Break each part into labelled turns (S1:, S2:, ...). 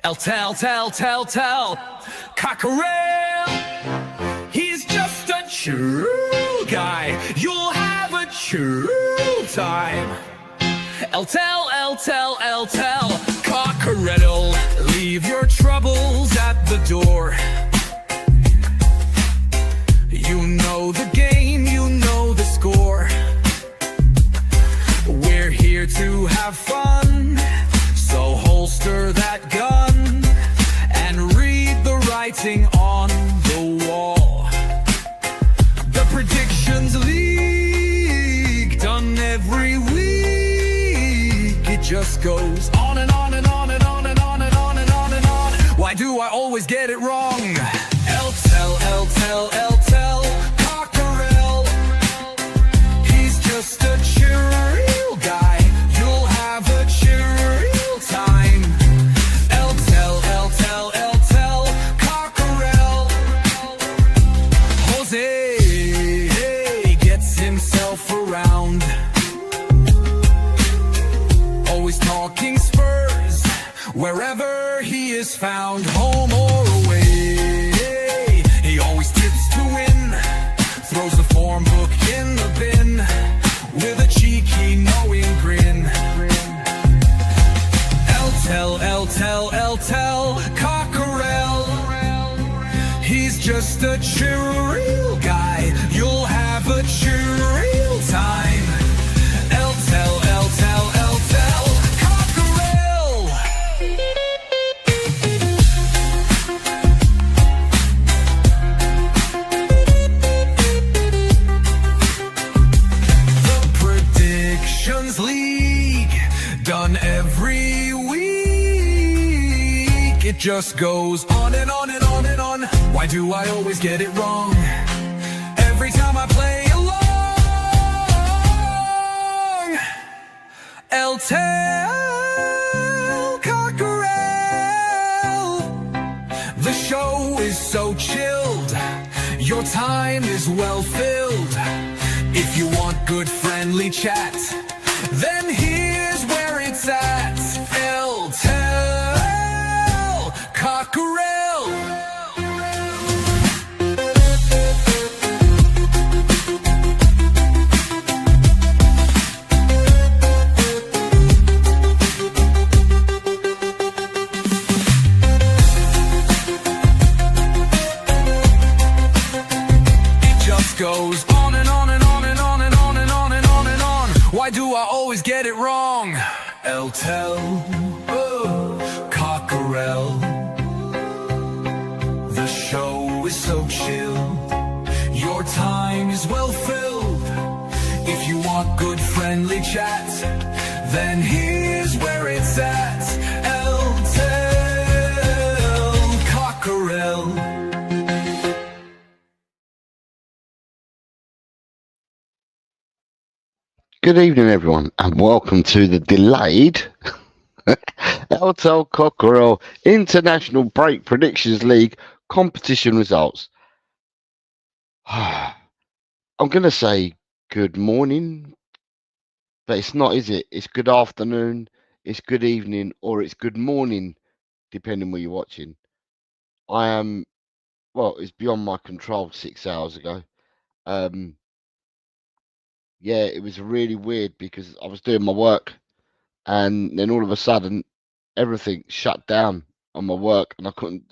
S1: Tell, Cockerel. He's just a true guy. You'll have a true time. Tell, Cockerel. Leave your troubles at the door. You know the game, you know the score. We're here to have fun, so holster that gun and read the writing on the wall. The Predictions League, done every week. It just goes on and on and on and on and on and on and on and on. Why do I always get it wrong? Tell, Cockerel. He's just a chill guy. You'll have a chill time. Tell, Cockerel. Jose gets himself around, always talking Spurs wherever he is found, home or away. He always tips to win, throws the form book in the bin with a cheeky knowing grin. Tell, Cockerel. He's just a chill guy. You'll have a chill time. Tell, Cockerel. The Predictions League, done every week. It just goes on and on and on and on. Why do I always get it wrong every time I play along? Tell, Cockerel. The show is so chilled, your time is well filled. If you want good friendly chat, then here's where it's at. Tell, Cockerel. It just goes on and on and on and on and on and on and on and on. Why do I always get it wrong? Tell, Cockerel. The show is so chill, your time is well filled. If you want good friendly chat, then here's where it's at. Tell, Cockerel.
S2: Good evening, everyone, and welcome to the delayed Cockerel International Break Predictions League competition results. I'm going to say good morning, but it's not, is it? It's good afternoon, it's good evening, or it's good morning, depending where you're watching. It's beyond my control 6 hours ago. Yeah, it was really weird because I was doing my work and then all of a sudden everything shut down on my work and I couldn't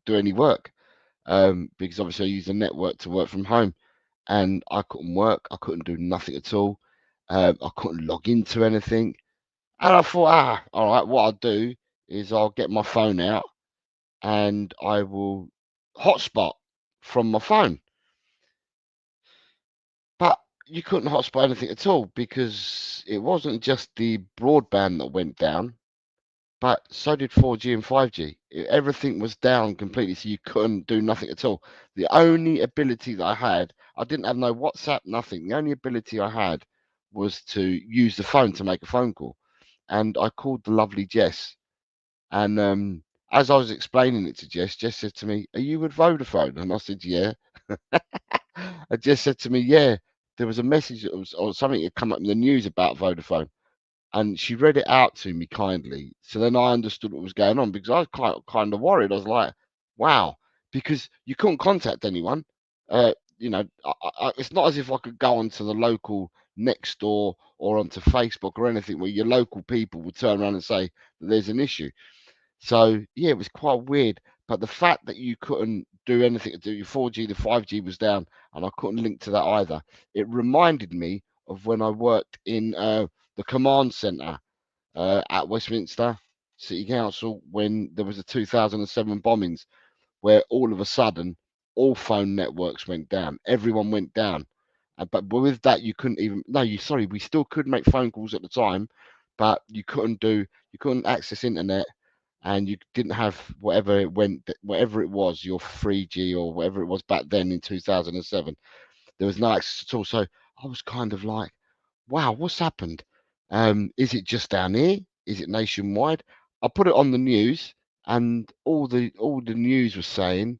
S2: do any work because obviously I use the network to work from home and I couldn't work. I couldn't do nothing at all. I couldn't log into anything. And I thought, all right, what I'll do is I'll get my phone out and I will hotspot from my phone. But you couldn't hotspot anything at all because it wasn't just the broadband that went down, but so did 4G and 5G. Everything was down completely, so you couldn't do nothing at all. The only ability that I had, I didn't have no WhatsApp, nothing. The only ability I had was to use the phone to make a phone call. And I called the lovely Jess. And as I was explaining it to Jess, Jess said to me, "Are you with Vodafone?" And I said, "Yeah." And Jess said to me, "Yeah, there was a message or something had come up in the news about Vodafone." and she read it out to me kindly. So then I understood what was going on, because I was kind of worried. I was like, wow, because you couldn't contact anyone. You know, it's not as if I could go onto the local next door or onto Facebook or anything where your local people would turn around and say that there's an issue. So yeah, it was quite weird. But the fact that you couldn't do anything to do your 4G, the 5G was down, and I couldn't link to that either. It reminded me of when I worked in the command centre at Westminster City Council when there was the 2007 bombings, where all of a sudden all phone networks went down. Everyone went down. But with that, you couldn't even. No, we still could make phone calls at the time, but you couldn't access internet, and you didn't have whatever it was, your 3G or whatever it was back then in 2007. There was no access at all. So I was kind of like, wow, what's happened? Is it just down here? Is it nationwide? I put it on the news, and all the news was saying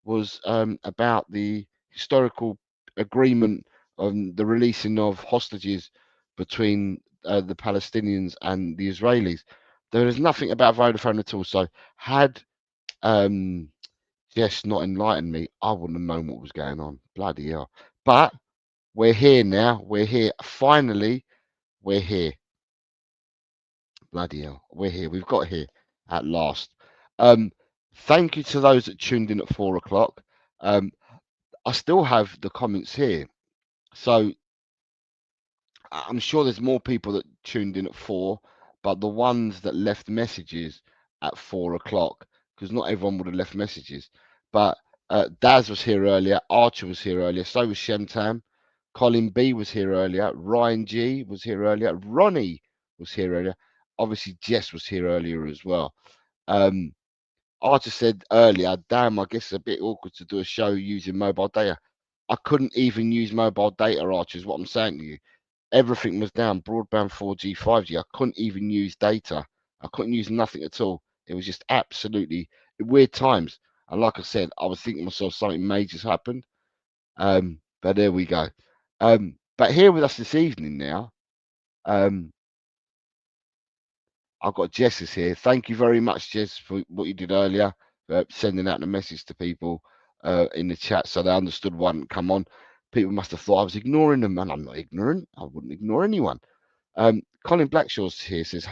S2: was about the historical agreement on the releasing of hostages between the Palestinians and the Israelis. There is nothing about Vodafone at all. So had um, Jess not enlightened me, I wouldn't have known what was going on. Bloody hell! But we're here now. We're here. Finally, we're here. Bloody hell. We're here. We've got here at last. Um, Thank you to those that tuned in at 4 o'clock. Um, I still have the comments here. So I'm sure there's more people that tuned in at 4, but the ones that left messages at 4 o'clock, because not everyone would have left messages. But Daz was here earlier, Archer was here earlier, so was Shemtam, Colin B was here earlier, Ryan G was here earlier, Ronnie was here earlier, obviously Jess was here earlier as well. Archer said earlier, damn, I guess it's a bit awkward to do a show using mobile data. I couldn't even use mobile data, Archer, is what I'm saying to you. Everything was down, broadband, 4G, 5G. I couldn't even use data. I couldn't use nothing at all. It was just absolutely weird times. And like I said, I was thinking to myself something major's happened. But there we go. But here with us this evening now, I've got Jess is here. Thank you very much, Jess, for what you did earlier, sending out the message to people in the chat so they understood what hadn't come on. People must have thought I was ignoring them, and I'm not ignorant. I wouldn't ignore anyone. Colin Blackshaw's here, says,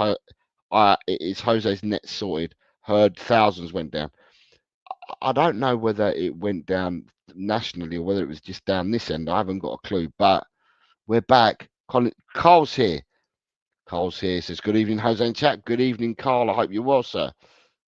S2: is Jose's net sorted? Heard thousands went down. I don't know whether it went down nationally or whether it was just down this end. I haven't got a clue, but we're back. Carl's here. Carl's here, says, good evening, Jose and chat. Good evening, Carl. I hope you're well, sir.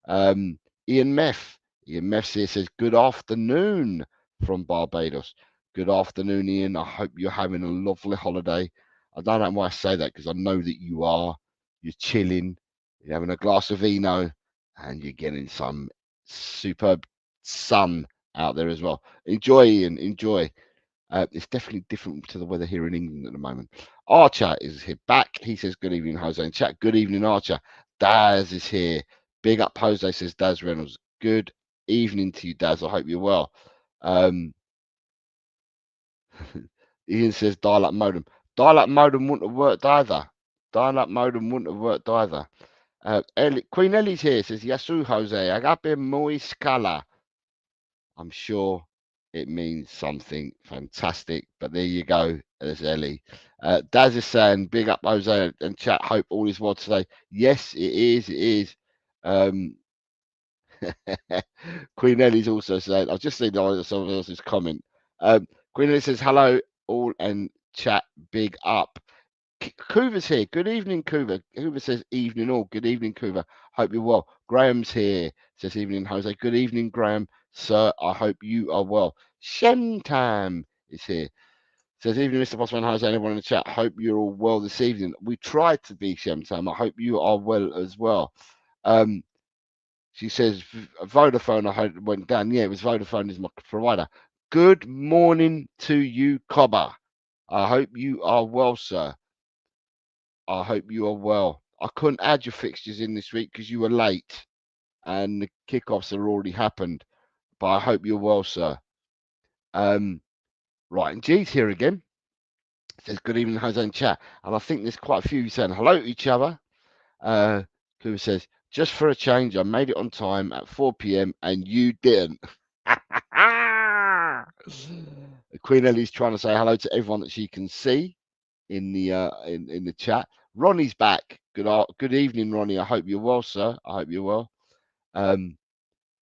S2: Ian Meth here says, good afternoon from Barbados. Good afternoon, Ian. I hope you're having a lovely holiday. I don't know why I say that, because I know that you are. You're chilling, you're having a glass of vino, and you're getting some superb sun out there as well. Enjoy, Ian. Enjoy. It's definitely different to the weather here in England at the moment. Archer is here back. He says, good evening, Jose and chat. Good evening, Archer. Daz is here. Big up, Jose, says Daz Reynolds. Good evening to you, Daz. I hope you're well. Ian says dial-up modem. Dial-up modem wouldn't have worked either. Dial-up modem wouldn't have worked either. Queen Ellie's here. Says, Yasu, Jose. Agape muy scala. I'm sure it means something fantastic, but there you go. There's Ellie. Daz is saying, big up, Jose and chat. Hope all is well today. Yes, it is. It is. Queen Ellie's also saying, I've just seen someone else's comment. Queen Ellie says, hello, all, and chat, big up. Kuva's here. Good evening, Kuva. Kuva says, evening all. Good evening, Kuva. Hope you're well. Graham's here. Says, evening, Jose. Good evening, Graham. Sir, I hope you are well. Shentam is here. Says, evening, Mr. Bossman, Jose, and everyone in the chat. Hope you're all well this evening. We tried to be, Shentam. I hope you are well as well. She says, Vodafone, I hope went down. Yeah, it was Vodafone is my provider. Good morning to you, Cobber. I hope you are well, sir. I hope you are well. I couldn't add your fixtures in this week because you were late and the kickoffs have already happened. But I hope you're well, sir. Right, and G's here again. says, good evening, Jose in chat. And I think there's quite a few saying hello to each other. Who says, just for a change, I made it on time at 4 p.m. and you didn't. Queen Ellie's trying to say hello to everyone that she can see in the in the chat. Ronnie's back. Good evening, Ronnie. I hope you're well, sir. I hope you're well.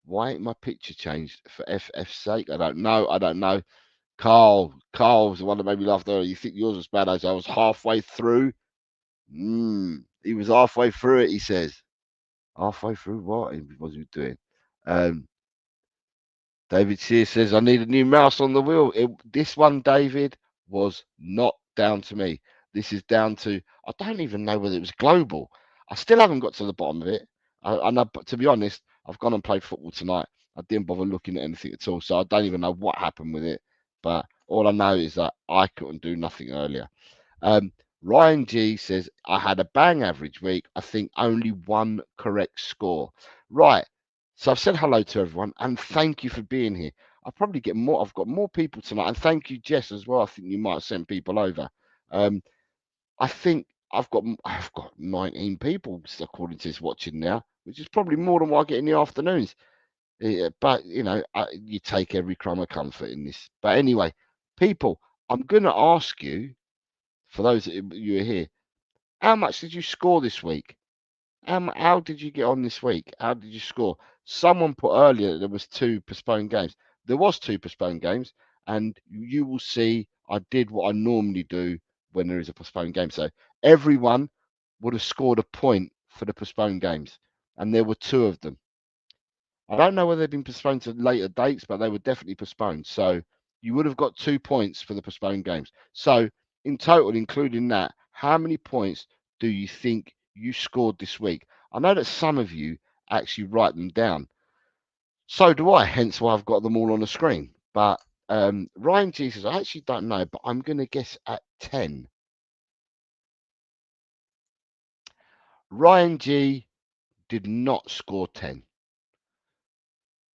S2: Why ain't my picture changed for FF's sake? I don't know. Carl's the one that made me laugh there. You think yours was bad as I was halfway through? He was halfway through it, he says. Halfway through what? What was he doing? David Sears says, I need a new mouse on the wheel. This one, David, was not down to me. This is down to, I don't even know whether it was global. I still haven't got to the bottom of it. I know, but to be honest, I've gone and played football tonight. I didn't bother looking at anything at all. So I don't even know what happened with it. But all I know is that I couldn't do nothing earlier. Ryan G says, I had a bang average week. I think only one correct score. Right. So I've said hello to everyone and thank you for being here. I'll probably get more. I've got more people tonight. And thank you, Jess, as well. I think you might have sent people over. I think I've got 19 people according to this watching now, which is probably more than what I get in the afternoons. But you know, you take every crumb of comfort in this. But anyway, people, I'm going to ask you, for those of you who are here, how much did you score this week? How did you get on this week? How did you score? Someone put earlier that there was 2 postponed games. There was 2 postponed games, and you will see I did what I normally do when there is a postponed game. So everyone would have scored a point for the postponed games, and there were 2 of them. I don't know whether they've been postponed to later dates, but they were definitely postponed. So you would have got 2 points for the postponed games. So in total, including that, how many points do you think you scored this week? I know that some of you actually write them down. So do I, hence why I've got them all on the screen. But Ryan G says, I actually don't know, but I'm going to guess at 10. Ryan G did not score 10.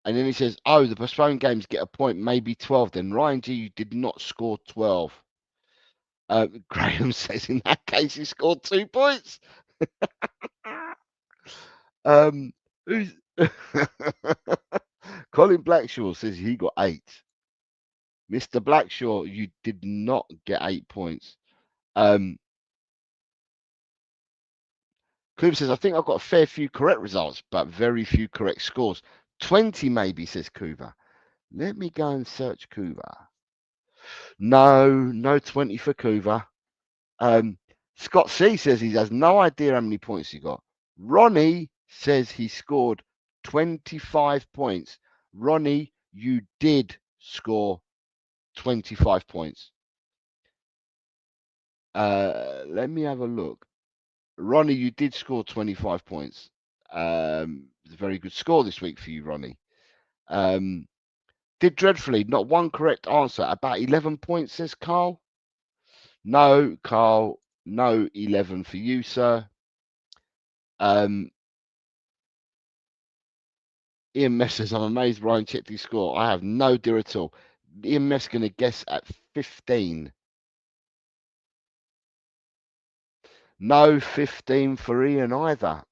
S2: And then he says, oh, the postponed games get a point, maybe 12 then. Ryan G, you did not score 12. Graham says, in that case, he scored 2 points. Who's Colin Blackshaw says he got 8. Mr. Blackshaw, you did not get 8 points. Cooper says, I think I've got a fair few correct results, but very few correct scores. 20 maybe, says Cooper. Let me go and search Cooper. No 20 for Cooper. Scott C says he has no idea how many points he got. Ronnie says he scored 25 points. Ronnie, you did score 25 points. Let me have a look. Ronnie, you did score 25 points. It's a very good score this week for you, Ronnie. Did dreadfully. Not one correct answer. About 11 points, says Carl. No, Carl. No 11 for you, sir. Ian Mess says, I'm amazed Ryan checked his score. I have no idea at all. Ian Mess going to guess at 15. No 15 for Ian either.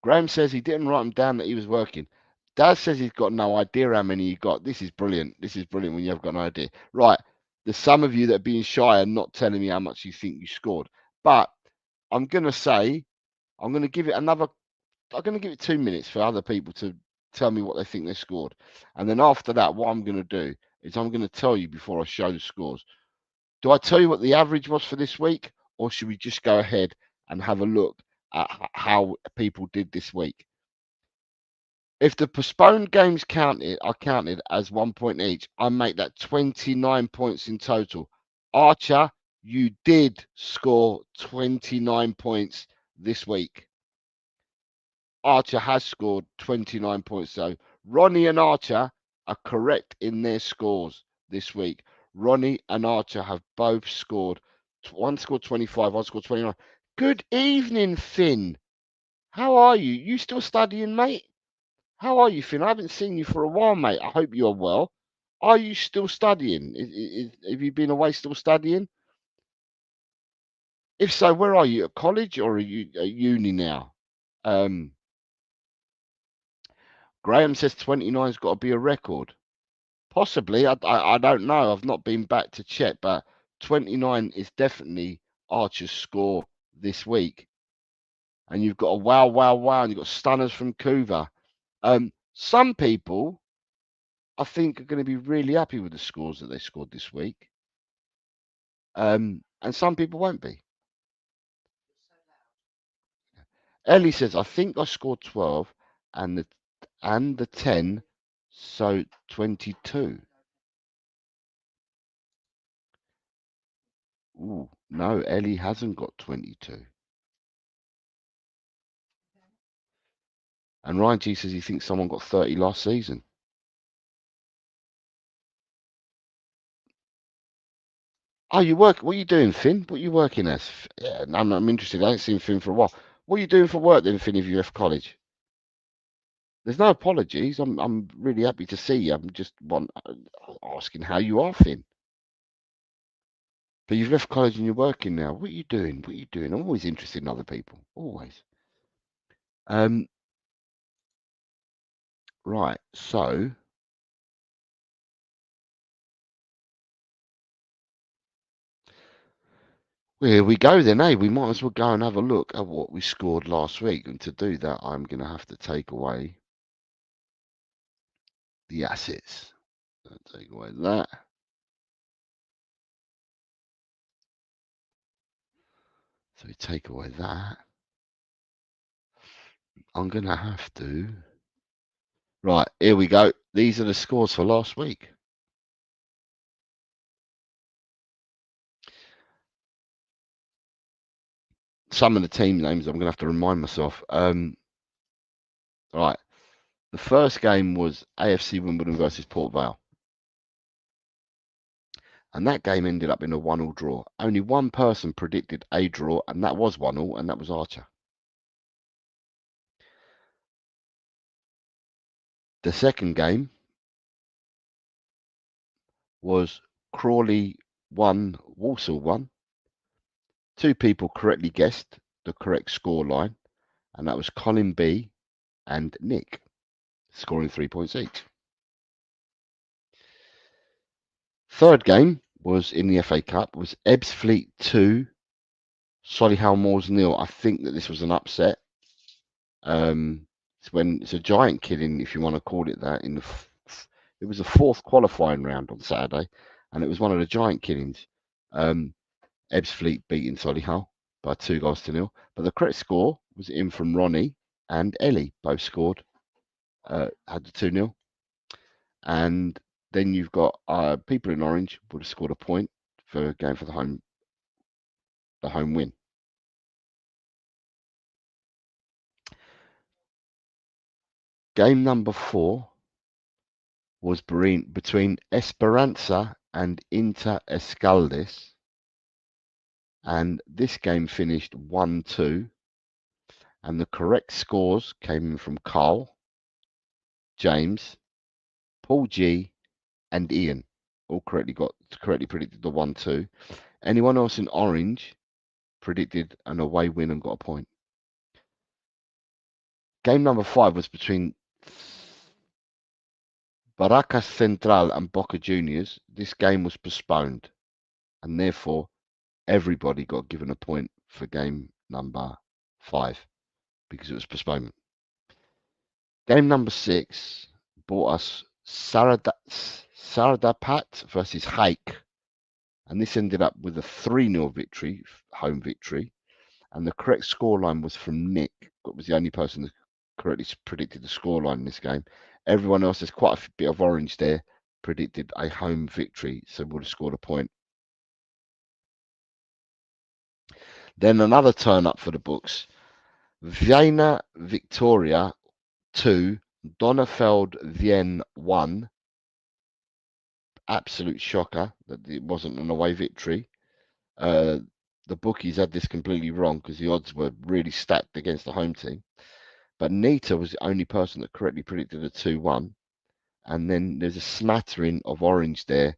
S2: Graham says he didn't write them down that he was working. Dad says he's got no idea how many he got. This is brilliant. This is brilliant when you have got no idea. Right. There's some of you that are being shy and not telling me how much you think you scored. But I'm going to say, I'm going to give it 2 minutes for other people to tell me what they think they scored. And then after that, what I'm going to do is I'm going to tell you before I show the scores. Do I tell you what the average was for this week? Or should we just go ahead and have a look at how people did this week? If the postponed games are counted as 1 point each, I make that 29 points in total. Archer, you did score 29 points this week. Archer has scored 29 points. So Ronnie and Archer are correct in their scores this week. Ronnie and Archer have both scored. One scored 25, one scored 29. Good evening, Finn. How are you? You still studying, mate? How are you, Finn? I haven't seen you for a while, mate. I hope you're well. Are you still studying? Have you been away still studying? If so, where are you? At college or are you at uni now? Um, Graham says 29's got to be a record. Possibly. I don't know. I've not been back to check, but 29 is definitely Archer's score this week. And you've got a wow, wow, wow, and you've got stunners from Kuva. Some people, I think, are going to be really happy with the scores that they scored this week. And some people won't be. Ellie says, I think I scored 12 and the 10, so 22. Ooh, no, Ellie hasn't got 22. And Ryan G says he thinks someone got 30 last season. Oh, you work? What are you doing, Finn? What are you working as? Yeah, I'm interested. I haven't seen Finn for a while. What are you doing for work then, Finn, if you left college? There's no apologies. I'm really happy to see you. I'm just asking how you are, Finn. But you've left college and you're working now. What are you doing? What are you doing? I'm always interested in other people. Always. Right. So well, here we go then, eh? We might as well go and have a look at what we scored last week. And to do that, I'm going to have to take away the assets. I'll take away that. So we take away that. I'm going to have to. Right, here we go. These are the scores for last week. Some of the team names I'm going to have to remind myself. Right. The first game was AFC Wimbledon versus Port Vale. And that game ended up in a 1-1 draw. Only one person predicted a draw, and that was 1-1, and that was Archer. The second game was Crawley 1, Walsall 1. Two people correctly guessed the correct score line, and that was Colin B and Nick, scoring 3 points each. Third game was in the FA Cup, was Ebbsfleet 2, Solihull Moors 0. I think that this was an upset. It's a giant killing, if you want to call it that. It was the fourth qualifying round on Saturday, and it was one of the giant killings. Ebbsfleet beating Solihull by 2-0. But the correct score was in from Ronnie and Ellie. Both scored, had the 2-0. And then you've got people in orange would have scored a point for going for the home win. Game number 4 was between Esperanza and Inter Escaldes. And this game finished 1-2. And the correct scores came in from Carl, James, Paul G, and Ian. All correctly predicted the 1-2. Anyone else in orange predicted an away win and got a point. Game number 5 was between Barracas Central and Boca Juniors. This game was postponed, and therefore everybody got given a point for game number 5 because it was postponement. Game number 6 brought us Saradapat versus Hake, and this ended up with a 3-0 victory, home victory. And the correct scoreline was from Nick. That was the only person that correctly predicted the scoreline in this game. Everyone else, there's quite a bit of orange there, predicted a home victory, so would have scored a point. Then another turn up for the books. Vienna Victoria 2, Donnerfeld Vienne 1. Absolute shocker that it wasn't an away victory. The bookies had this completely wrong because the odds were really stacked against the home team. But Nita was the only person that correctly predicted a 2-1. and then there's a smattering of orange there.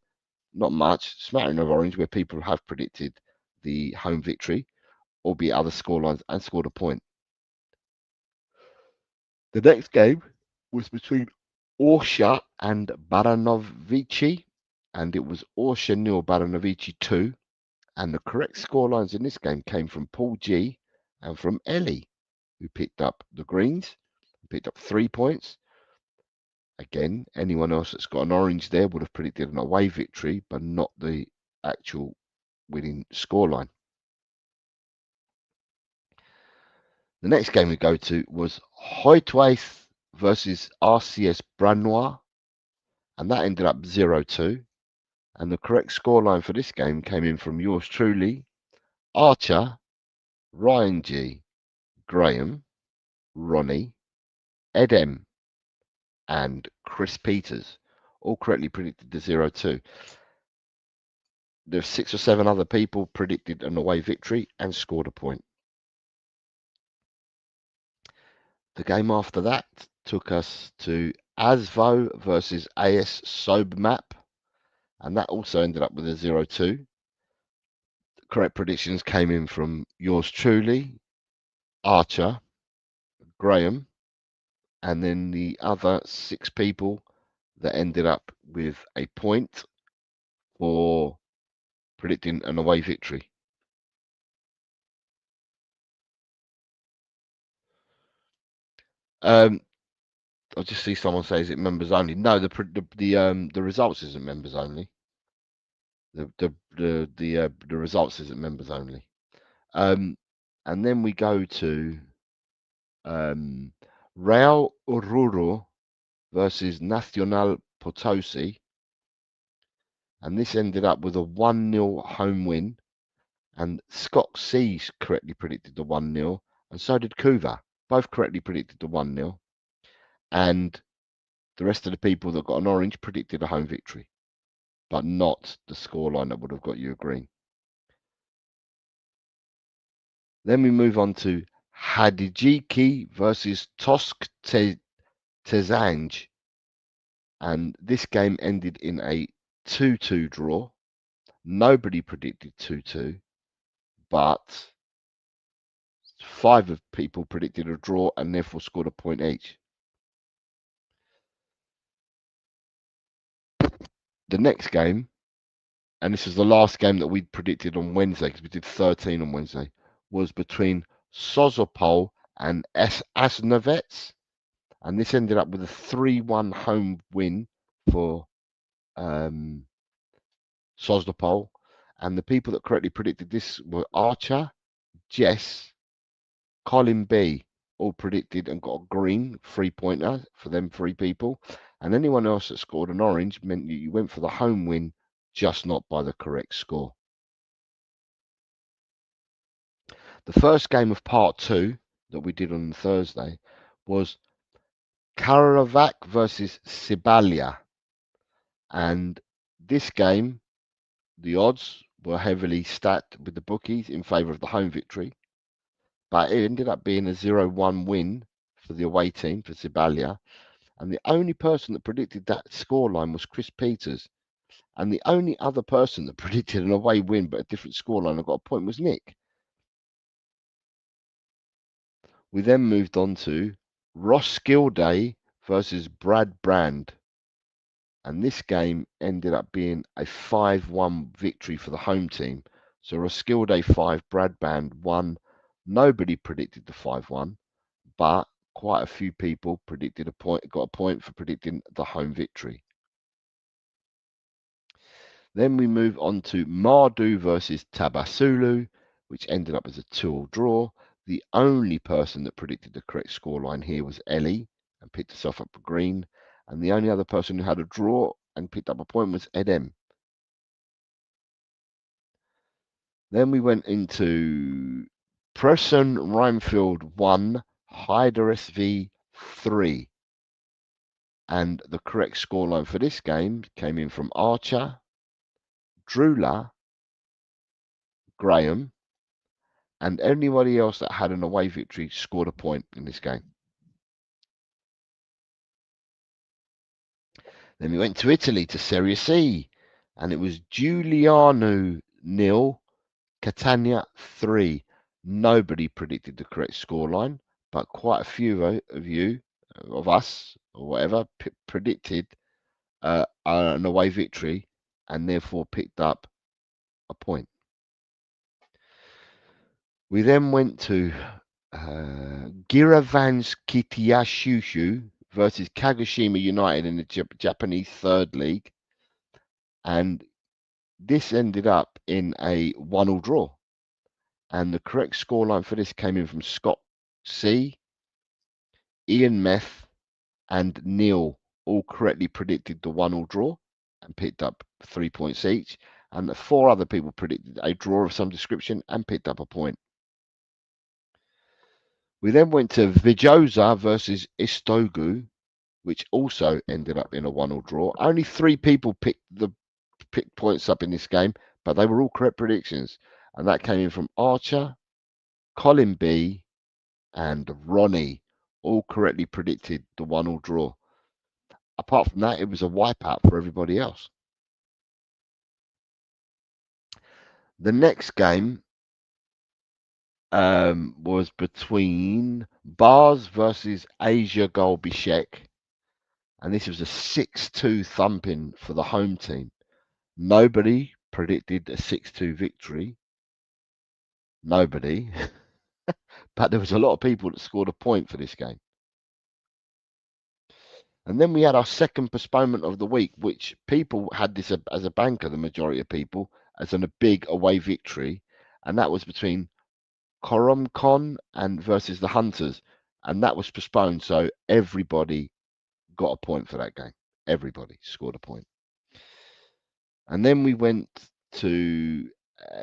S2: Not much, smattering of orange where people have predicted the home victory, albeit other scorelines, and scored a point. The next game was between Orsha and Baranovici, and it was Orsha 0, Baranovici 2. And the correct scorelines in this game came from Paul G and from Ellie, who picked up the greens, picked up 3 points. Again, anyone else that's got an orange there would have predicted an away victory, but not the actual winning scoreline. The next game we go to was Hoytwaith versus RCS Branois, and that ended up 0-2. And the correct scoreline for this game came in from yours truly, Archer, Ryan G, Graham, Ronnie, Ed M, and Chris Peters, all correctly predicted the 0-2. There's 6 or 7 other people predicted an away victory and scored a point. The game after that took us to Asvo versus AS Sobmap, and that also ended up with a 0-2. The correct predictions came in from yours truly, Archer, Graham, and then the other 6 people that ended up with a point for predicting an away victory. I just see someone say, "Is it members only?" No, the results isn't members only. The results isn't members only. And then we go to Real Oruro versus Nacional Potosi, and this ended up with a 1-0 home win. And Scott C correctly predicted the 1-0, and so did Kuva. Both correctly predicted the 1-0, and the rest of the people that got an orange predicted a home victory, but not the scoreline that would have got you a green. Then we move on to Hadijiki versus Tosk Tezange, and this game ended in a 2-2 draw. Nobody predicted 2-2, but 5 of people predicted a draw and therefore scored a point each. The next game, and this is the last game that we predicted on Wednesday, because we did 13 on Wednesday, was between Sozopol and Asnovets, and this ended up with a 3-1 home win for Sozopol. And the people that correctly predicted this were Archer, Jess, Colin B, all predicted and got a green 3-pointer for them 3 people. And anyone else that scored an orange meant you went for the home win, just not by the correct score. The first game of part 2 that we did on Thursday was Karlovac versus Sibalia. And this game, the odds were heavily stacked with the bookies in favour of the home victory, but it ended up being a 0-1 win for the away team, for Sibalia. And the only person that predicted that scoreline was Chris Peters. And the only other person that predicted an away win but a different scoreline and got a point was Nick. We then moved on to Roskilde versus Brad Brand. And this game ended up being a 5-1 victory for the home team. So Roskilde 5, Brad Brand 1. Nobody predicted the 5-1, but quite a few people predicted got a point for predicting the home victory. Then we move on to Mardu versus Tabasulu, which ended up as a 2-2 draw. The only person that predicted the correct scoreline here was Ellie and picked herself up a green. And the only other person who had a draw and picked up a point was Ed M. Then we went into Preston Rhinefield 1, Hyder SV 3. And the correct scoreline for this game came in from Archer, Drula, Graham, and anybody else that had an away victory scored a point in this game. Then we went to Italy to Serie C, and it was Giuliano 0, Catania 3. Nobody predicted the correct scoreline, but quite a few of you, of us, or whatever, predicted an away victory and therefore picked up a point. We then went to Giravanskitiashushu versus Kagoshima United in the Japanese third league, and this ended up in a 1-1 draw. And the correct scoreline for this came in from Scott C, Ian Meth, and Neil all correctly predicted the 1-1 draw and picked up 3 points each. And the 4 other people predicted a draw of some description and picked up a point. We then went to Vijosa versus Istogu, which also ended up in a 1-1 draw. Only 3 people picked points up in this game, but they were all correct predictions. And that came in from Archer, Colin B, and Ronnie, all correctly predicted the 1-1 draw. Apart from that, it was a wipeout for everybody else. The next game was between Bars versus Asia Gol Bishek, and this was a 6-2 thumping for the home team. Nobody predicted a 6-2 victory. Nobody. But there was a lot of people that scored a point for this game. And then we had our second postponement of the week, which people had this as a banker, the majority of people, as a big away victory. And that was between Koromkon and versus the Hunters. And that was postponed. So everybody got a point for that game. Everybody scored a point. And then we went to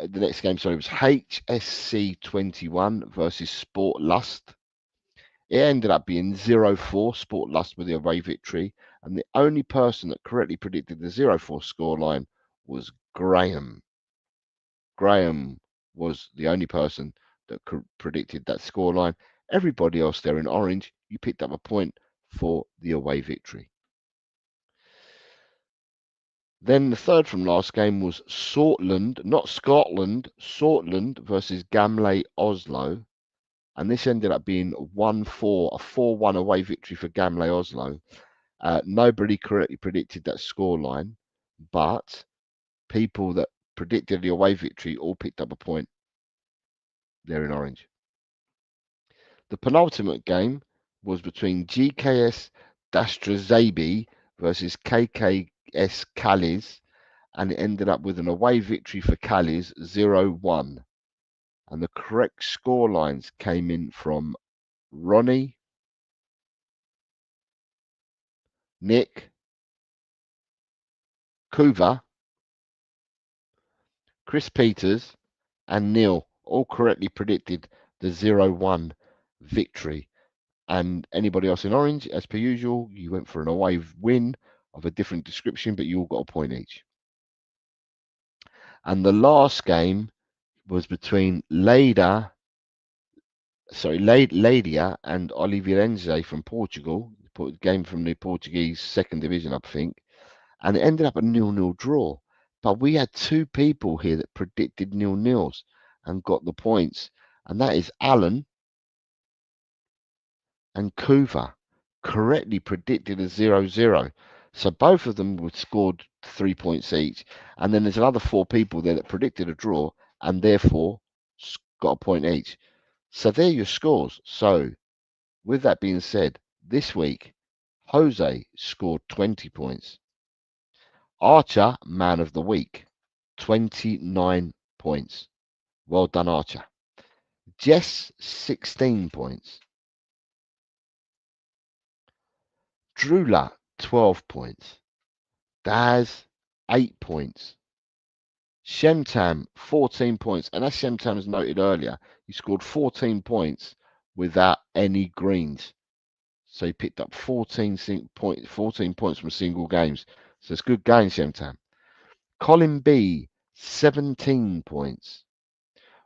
S2: the next game. Sorry, it was HSC 21 versus Sport Lust. It ended up being 0-4, Sport Lust with the away victory. And the only person that correctly predicted the 0-4 scoreline was Graham. Graham was the only person that predicted that scoreline. Everybody else there in orange, you picked up a point for the away victory. Then the third from last game was Sortland, not Scotland, Sortland versus Gamley Oslo. And this ended up being 1-4, a 4-1 away victory for Gamley Oslo. Nobody correctly predicted that scoreline, but people that predicted the away victory all picked up a point. They're in orange. The penultimate game was between GKS Dastrazabi versus KKS Callis, and it ended up with an away victory for Callis, 0-1. And the correct score lines came in from Ronnie, Nick, Kuva, Chris Peters, and Neil all correctly predicted the 0-1 victory. And anybody else in orange, as per usual, you went for an away win of a different description, but you all got a point each. And the last game was between Ladia and Oliveirense from Portugal, game from the Portuguese second division, I think, and it ended up a 0-0 draw. But we had 2 people here that predicted 0-0s and got the points, and that is Alan and Kuva, correctly predicted a 0-0. So both of them would scored 3 points each, and then there's another 4 people there that predicted a draw and therefore got a point each. So there are your scores. So with that being said, this week Jose scored 20 points. Archer, man of the week, 29 points. Well done, Archer. Jess, 16 points. Drula, 12 points. Daz, 8 points. Shemtam, 14 points. And as Shemtam's noted earlier, he scored 14 points without any greens. So he picked up 14 points from single games. So it's good going, Shemtam. Colin B, 17 points.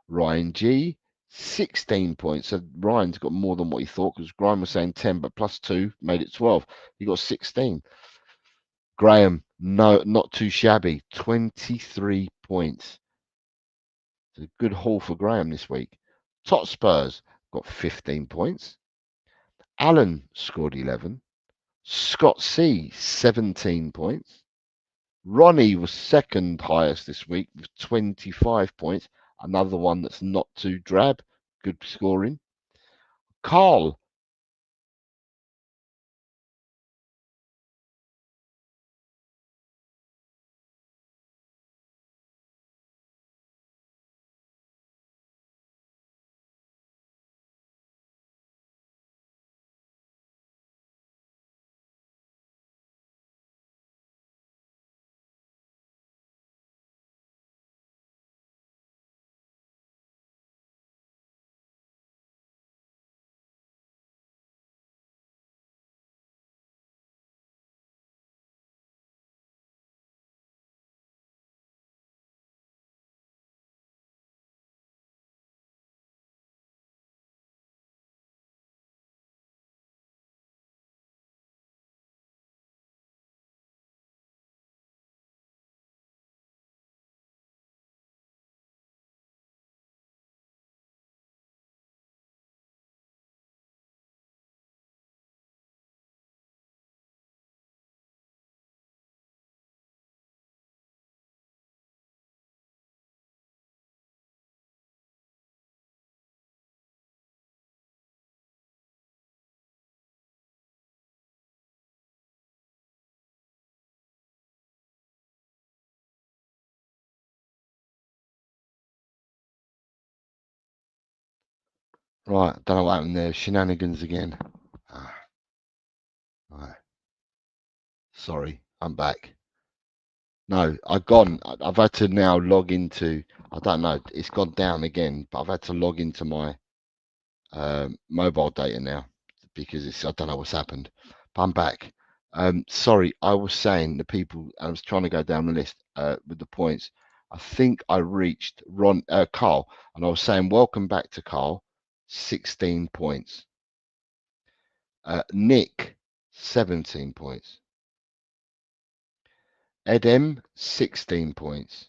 S2: Ryan G, 16 points. So Ryan's got more than what he thought, because Ryan was saying 10, but plus 2 made it 12. He got 16. Graham, no, not too shabby. 23 points. It's a good haul for Graham this week. Top Spurs got 15 points. Alan scored 11. Scott C, 17 points. Ronnie was second highest this week with 25 points. Another one that's not too drab. Good scoring. Carl. Right, don't know what happened there. Shenanigans again. Ah, right. Sorry, I'm back. No, I've had to now log into. I don't know. It's gone down again, but I've had to log into my mobile data now because I don't know what's happened. But I'm back. Sorry, I was saying the people. I was trying to go down the list with the points. I think I reached Carl, and I was saying welcome back to Carl. 16 points. Nick, 17 points. Edem, 16 points.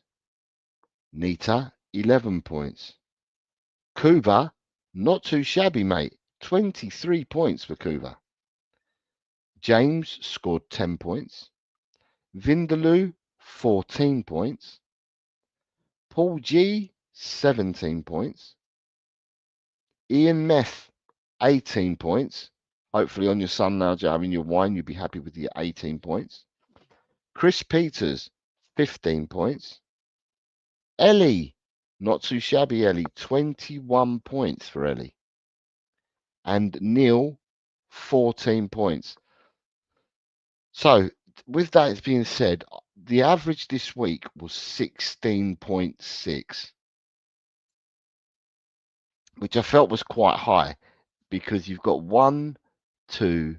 S2: Nita, 11 points. Kuva, not too shabby, mate. 23 points for Kuva. James scored 10 points. Vindaloo, 14 points. Paul G, 17 points. Ian Meth, 18 points. Hopefully on your sun now, having your wine, you'll be happy with your 18 points. Chris Peters, 15 points. Ellie, not too shabby, Ellie, 21 points for Ellie. And Neil, 14 points. So, with that being said, the average this week was 16.6, which I felt was quite high because you've got 1, 2,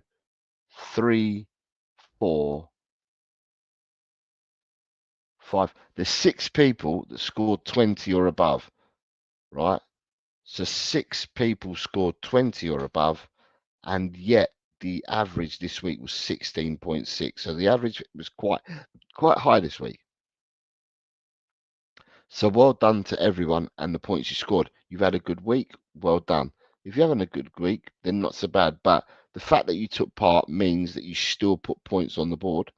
S2: 3, 4, 5. There's 6 people that scored 20 or above, right? So 6 people scored 20 or above, and yet the average this week was 16.6. So the average was quite high this week. So well done to everyone and the points you scored. You've had a good week. Well done. If you're having a good week, then not so bad. But the fact that you took part means that you still put points on the board.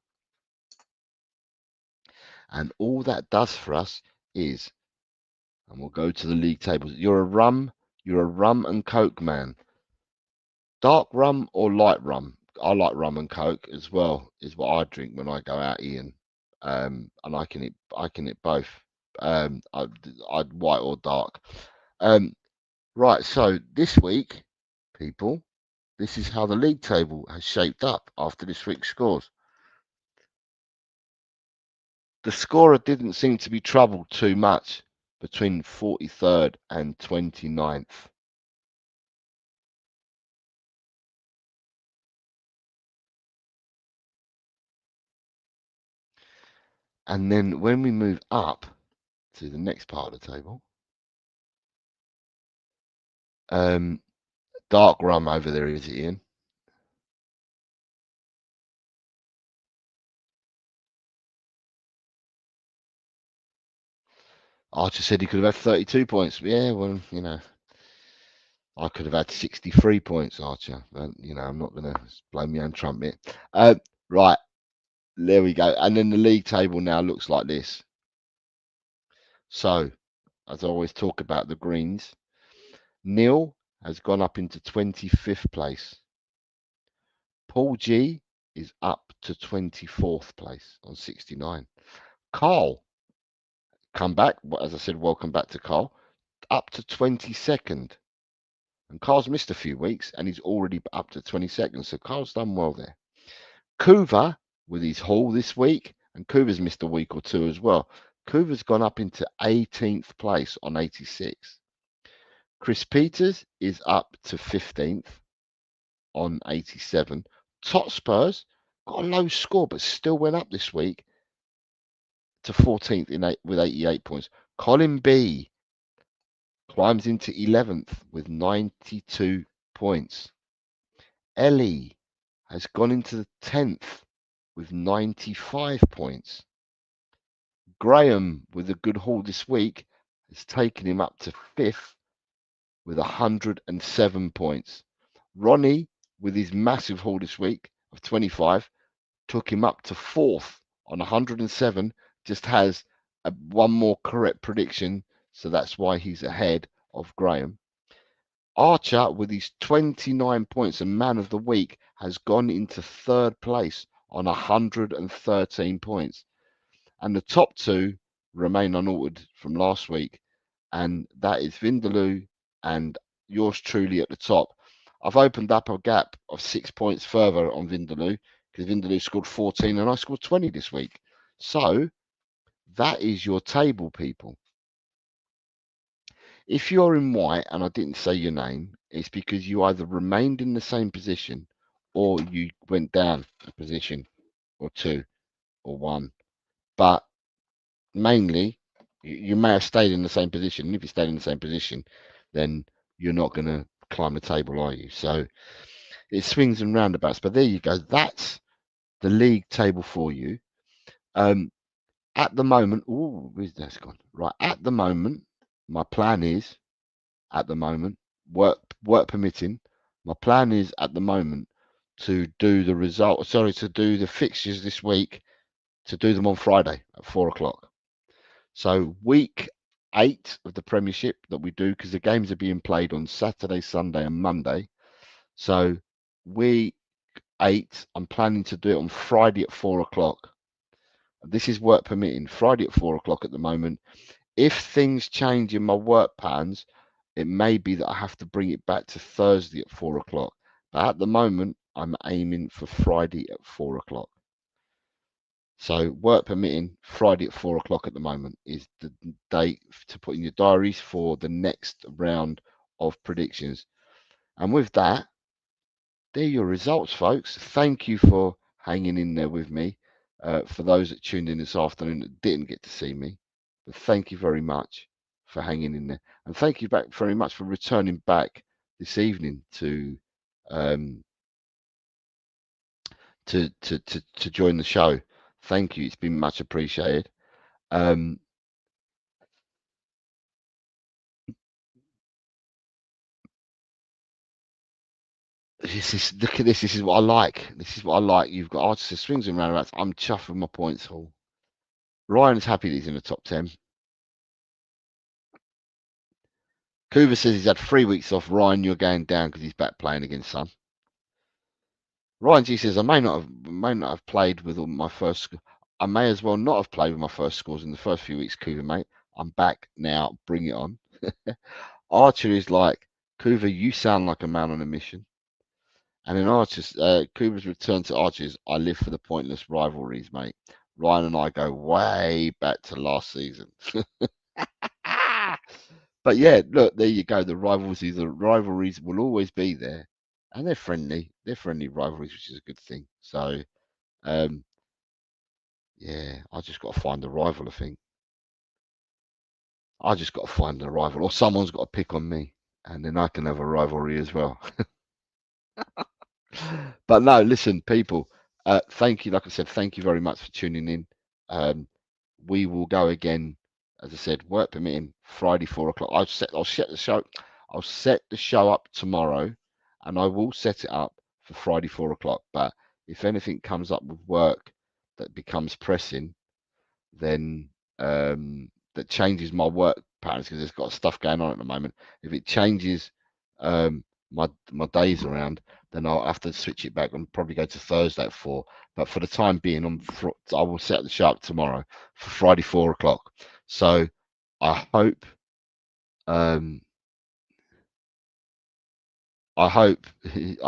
S2: And all that does for us is, and we'll go to the league tables. You're a rum and coke man. Dark rum or light rum? I like rum and coke as well, is what I drink when I go out, Ian. And I can eat both. I'd white or dark. Right, so this week, people, this is how the league table has shaped up after this week's scores. The scorer didn't seem to be troubled too much between 43rd and 29th. And then when we move up to the next part of the table, dark rum over there, is it, Ian? Archer said he could have had 32 points. Yeah, well, you know, I could have had 63 points, Archer. But, you know, I'm not going to blow my own trumpet. Right, there we go. And then the league table now looks like this. So, as I always talk about the greens, Neil has gone up into 25th place. Paul G is up to 24th place on 69. Carl, come back. As I said, welcome back to Carl. Up to 22nd. And Carl's missed a few weeks and he's already up to 22nd. So Carl's done well there. Kuva with his haul this week, and Kuva's missed a week or two as well. Kuva's gone up into 18th place on 86. Chris Peters is up to 15th on 87. Tot Spurs got a low score, but still went up this week to 14th with 88 points. Colin B climbs into 11th with 92 points. Ellie has gone into the 10th with 95 points. Graham, with a good haul this week, has taken him up to 5th with 107 points. Ronnie, with his massive haul this week of 25, took him up to 4th on 107, just has one more correct prediction, so that's why he's ahead of Graham. Archer, with his 29 points and man of the week, has gone into 3rd place on 113 points. And the top two remain unaltered from last week, and that is Vindaloo and yours truly at the top. I've opened up a gap of 6 points further on Vindaloo because Vindaloo scored 14 and I scored 20 this week. So that is your table, people. If you're in white and I didn't say your name, it's because you either remained in the same position or you went down a position or two or one. But mainly, you may have stayed in the same position. And if you stayed in the same position, then you're not going to climb the table, are you? So it swings and roundabouts. But there you go. That's the league table for you. At the moment, oh, where's that gone? Right. At the moment, my plan is, at the moment, work permitting, my plan is at the moment to do the result. Sorry, to do the fixtures this week, to do them on Friday at 4 o'clock. So week 8 of the Premiership that we do, because the games are being played on Saturday, Sunday, and Monday. So week 8, I'm planning to do it on Friday at 4 o'clock. This is work permitting. Friday at 4 o'clock at the moment. If things change in my work patterns, it may be that I have to bring it back to Thursday at 4 o'clock. But at the moment, I'm aiming for Friday at 4 o'clock. So work permitting, Friday at 4 o'clock at the moment is the date to put in your diaries for the next round of predictions. And with that, they're your results, folks. Thank you for hanging in there with me. For those that tuned in this afternoon that didn't get to see me, but thank you very much for hanging in there. And thank you back very much for returning back this evening to join the show. Thank you. It's been much appreciated. Look at this. This is what I like. This is what I like. You've got artists, swings and roundabouts. I'm chuffed with my points haul. Ryan's happy that he's in the top 10. Kuva says he's had 3 weeks off. Ryan, you're going down because he's back playing against Sun. Ryan G says I may not have played with all my first. I may as well not have played with my first scores in the first few weeks, Kuva, mate. I'm back now. Bring it on. Archer is like, Kuva, you sound like a man on a mission. And in Archer's, Kuva's return to Archer's, I live for the pointless rivalries, mate. Ryan and I go way back to last season. But yeah, look, there you go. The rivalries will always be there. And they're friendly. They're friendly rivalries, which is a good thing. So, yeah, I just got to find the rival, I think. I just got to find the rival, or someone's got to pick on me, and then I can have a rivalry as well. But no, listen, people, thank you. Like I said, thank you very much for tuning in. We will go again as I said, work permitting, Friday 4 o'clock. I'll set the show up tomorrow, and I will set it up for Friday 4 o'clock. But if anything comes up with work that becomes pressing, then that changes my work patterns, because there's got stuff going on at the moment. If it changes my days around, then I'll have to switch it back and probably go to Thursday at 4. But for the time being, I will set the show up tomorrow for Friday 4 o'clock. So I hope I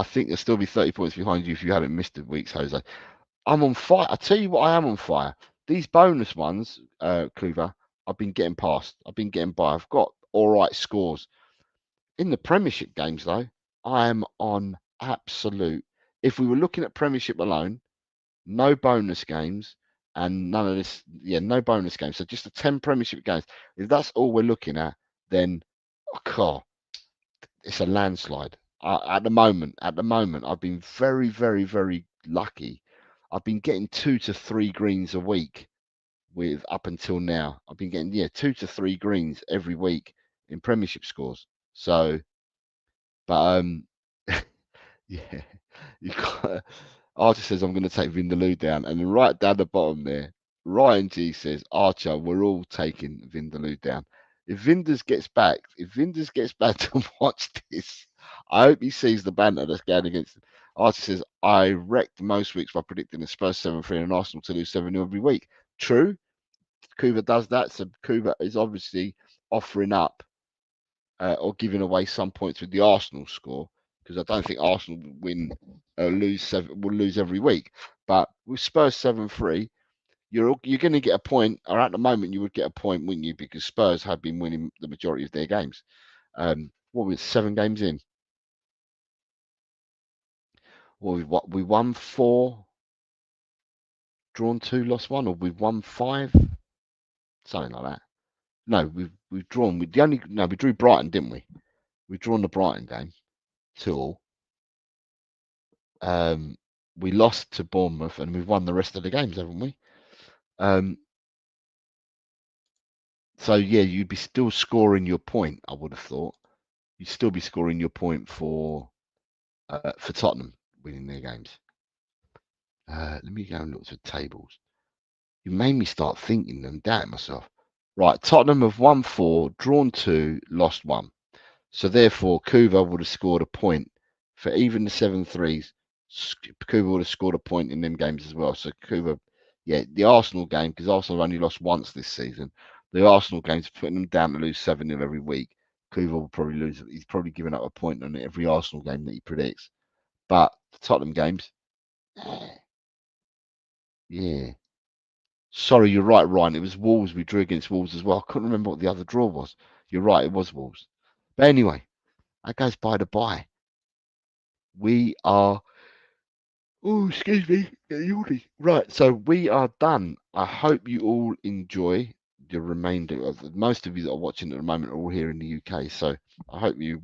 S2: think there'll still be 30 points behind you if you haven't missed the weeks, Jose. I'm on fire. I tell you what, I am on fire. These bonus ones, Kluver, I've been getting past. I've been getting by. I've got all right scores. In the Premiership games, though, I am on absolute. If we were looking at Premiership alone, no bonus games and none of this. Yeah, no bonus games. So just the 10 Premiership games. If that's all we're looking at, then God, it's a landslide. At the moment, I've been very, very, very lucky. I've been getting 2 to 3 greens a week with up until now. I've been getting 2 to 3 greens every week in Premiership scores. So, but yeah, you got. Archer says I'm going to take Vindaloo down, and then right down the bottom there, Ryan G says, Archer, we're all taking Vindaloo down. If Vinders gets back to watch this, I hope he sees the banter that's going against him. Archer says, I wrecked most weeks by predicting the Spurs 7-3 and Arsenal to lose 7-0 every week. True, Kuba does that, so Kuba is obviously offering up or giving away some points with the Arsenal score, because I don't think Arsenal will lose every week. But with Spurs 7-3, you're going to get a point, or at the moment you would get a point, wouldn't you? Because Spurs have been winning the majority of their games. What was 7 games in? Well, we won 4, drawn 2, lost 1, or we've won 5, something like that. No, we've drawn. We drew Brighton, didn't we? We've drawn the Brighton game 2-2. We lost to Bournemouth, and we've won the rest of the games, haven't we? So yeah, you'd be still scoring your point. I would have thought you'd still be scoring your point for Tottenham winning their games. Let me go and look at the tables. You made me start thinking and doubting myself. Right, Tottenham have won 4, drawn 2, lost 1. So therefore, Kuva would have scored a point for even the 7-3s. Kuva would have scored a point in them games as well. So Kuva, yeah, the Arsenal game, because Arsenal have only lost once this season. The Arsenal game's putting them down to lose 7-0 every week. Kuva will probably lose. He's probably giving up a point on every Arsenal game that he predicts. But the Tottenham games, yeah. Sorry, you're right, Ryan. It was Wolves. We drew against Wolves as well. I couldn't remember what the other draw was. You're right, it was Wolves. But anyway, that goes by the by. We are. Oh, excuse me. Right, so we are done. I hope you all enjoy the remainder of most of you that are watching at the moment are all here in the UK. So I hope you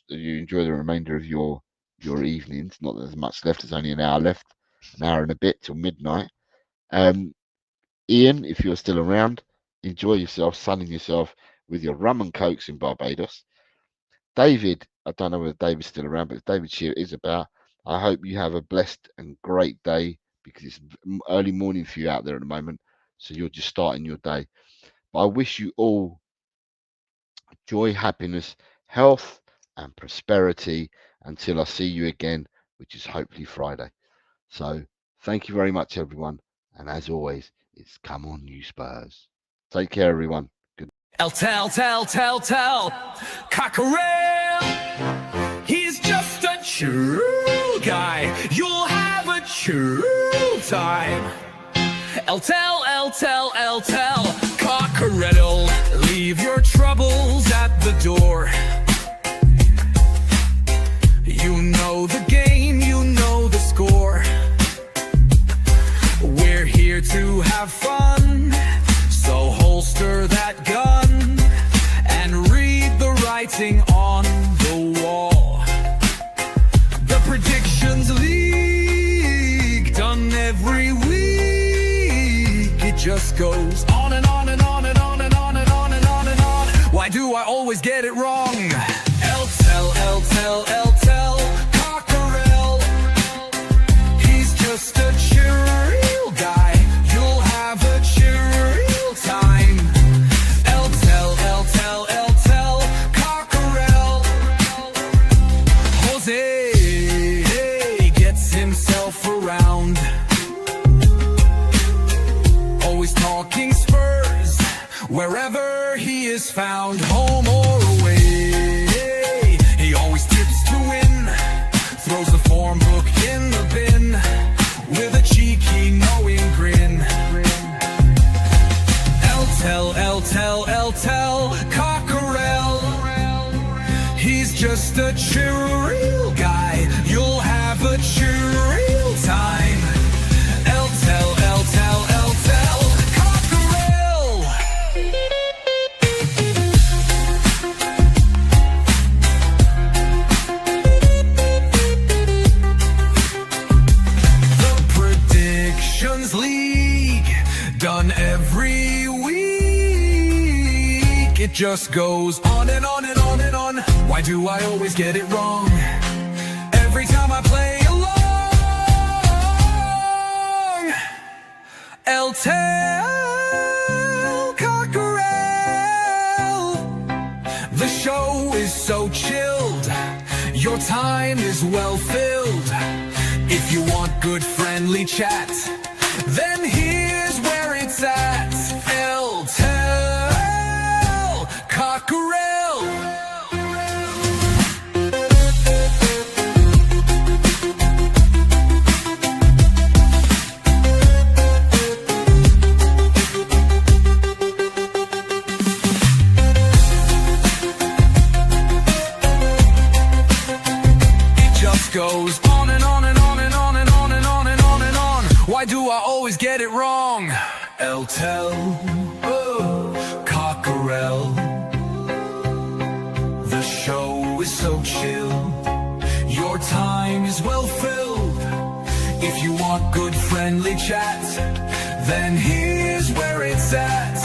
S2: enjoy the remainder of your evenings. Not that there's much left. There's only an hour left, an hour and a bit till midnight. Ian, if you're still around, enjoy yourself, sunning yourself with your rum and cokes in Barbados. David, I don't know whether David's still around, but if David's here, is about. I hope you have a blessed and great day, because it's early morning for you out there at the moment. So you're just starting your day. But I wish you all joy, happiness, health, and prosperity until I see you again, which is hopefully Friday. So thank you very much, everyone. And as always, it's come on, you Spurs. Take care, everyone. Good.
S1: Tell, Cockerel, he's just a true guy. You'll have a true time. Tell, Cockerel, leave your troubles at the door. You know the game, you know the score. We're here to have fun, so holster that gun and read the writing on the wall. The Predictions League, done every week. It just goes on and on and on and on and on and on. do I always get it wrong? El tell, cockerel. He's just a chill guy. You'll have a chill time. El tell, cockerel. Jose gets himself around. Always talking Spurs, wherever he is found, home or away. He always tips to win, throws the form book in the bin with a cheeky knowing grin. El tell, cockerel. He's just a chill guy. You'll have a chill time. El tell, cockerel. The Predictions League, done every week. It just goes on and on and on and on. Why do I always get it wrong? Every time I play along. El tell, cockerel. The show is so chilled, your time is well filled. If you want good friendly chat, then here's where it's at. El tell, cockerel. Goes on and on and on and on and on and on and on and on. Why do I always get it wrong? El tell, cockerel. The show is so chill, your time is well filled. If you want good friendly chat, then here's where it's at.